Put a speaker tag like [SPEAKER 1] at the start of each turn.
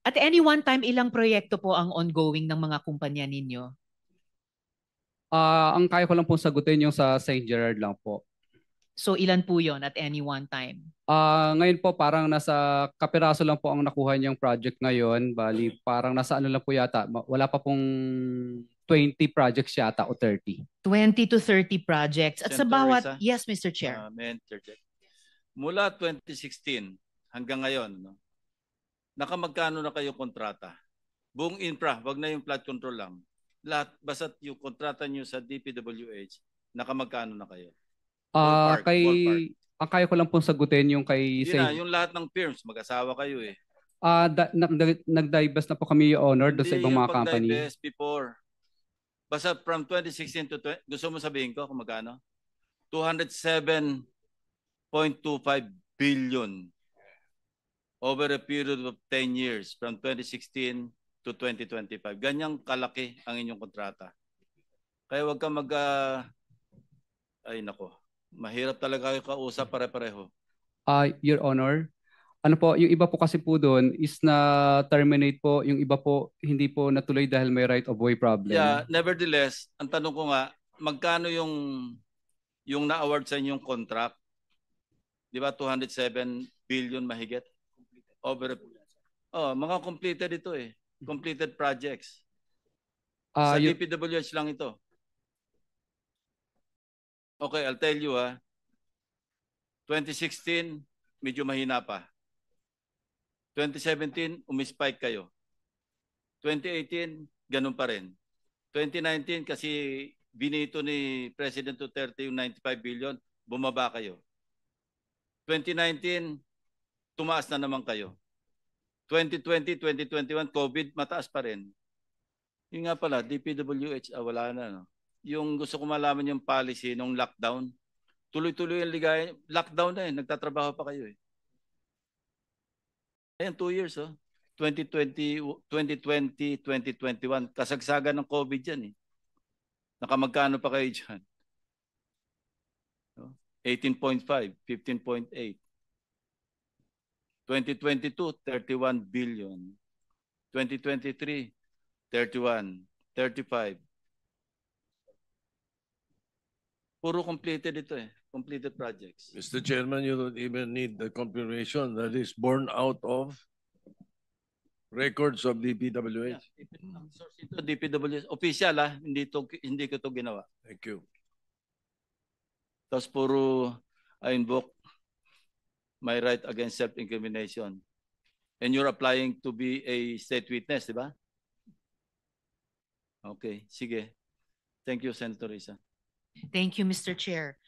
[SPEAKER 1] At any one time, ilang proyekto po ang ongoing ng mga kumpanya ninyo?
[SPEAKER 2] Ang kaya ko lang pong sagutin yung sa St. Gerard lang po.
[SPEAKER 1] So ilan po yon at any one time?
[SPEAKER 2] Ngayon po parang nasa kapiraso lang po ang nakuha niyang project ngayon. Bali, parang nasa ano lang po yata. Wala pa pong 20 projects yata o 30.
[SPEAKER 1] 20 to 30 projects. At sa
[SPEAKER 3] Senator
[SPEAKER 1] bawat,
[SPEAKER 3] Risa,
[SPEAKER 1] yes, Mr. Chair.
[SPEAKER 3] may interject. Mula 2016 hanggang ngayon, no, nakamagkano na kayo kontrata? Buong infra, wag na yung flood control lang. Lahat, basta yung kontrata nyo sa DPWH, nakamagkano na kayo? Ballpark, ballpark.
[SPEAKER 2] Ang kaya ko lang pong sagutin yung kay
[SPEAKER 3] Yun na, yung lahat ng firms, mag-asawa kayo eh.
[SPEAKER 2] Nag-divest na po kami, Your Honor, doon sa
[SPEAKER 3] Hindi
[SPEAKER 2] ibang
[SPEAKER 3] yung
[SPEAKER 2] mga company.
[SPEAKER 3] pag-divest before. Basta from 2016 to 20, gusto mo sabihin ko kung magkano? 207.25 billion over a period of 10 years from 2016 to 2025. Ganyang kalaki ang inyong kontrata. Kaya wag kang ay nako, mahirap talaga kayo kausap pare-pareho.
[SPEAKER 2] Your Honor, ano po, yung iba po kasi po doon is na terminate po, yung iba po hindi po natuloy dahil may right of way problem.
[SPEAKER 3] Yeah, nevertheless, ang tanong ko nga, magkano yung na-award sa inyong contract? Di ba 207 billion mahigit? Over mga completed ito eh. Completed projects. Sa DPWH lang ito. Okay, I'll tell you 2016, medyo mahina pa. 2017, umispike kayo. 2018, ganun pa rin. 2019, kasi binito ni President Duterte yung 95 billion, bumaba kayo. 2019, tumaas na naman kayo. 2020, 2021, COVID, mataas pa rin. Yung nga pala, DPWH, wala na. No? Yung gusto ko malaman yung policy nung lockdown, tuloy-tuloy ang ligaya. Lockdown na nagtatrabaho pa kayo eh. Ayan, 2 years 2020, 2021, kasagsagan ng COVID yan eh. Nakamagkano pa kayo dyan? 18.5, 15.8. 2022, 31 billion. 2023, 31, 35. Puro completed ito eh. Completed projects.
[SPEAKER 4] Mr. Chairman, you don't even need the confirmation that is born out of records of DPWH.
[SPEAKER 3] Ang source ito, DPWH. Official hindi ko to ginawa.
[SPEAKER 4] Thank you.
[SPEAKER 3] Tapos puro I invoke my right against self-incrimination. And you're applying to be a state witness, di ba? Okay, sige. Thank you, Senator Risa.
[SPEAKER 1] Thank you, Mr. Chair.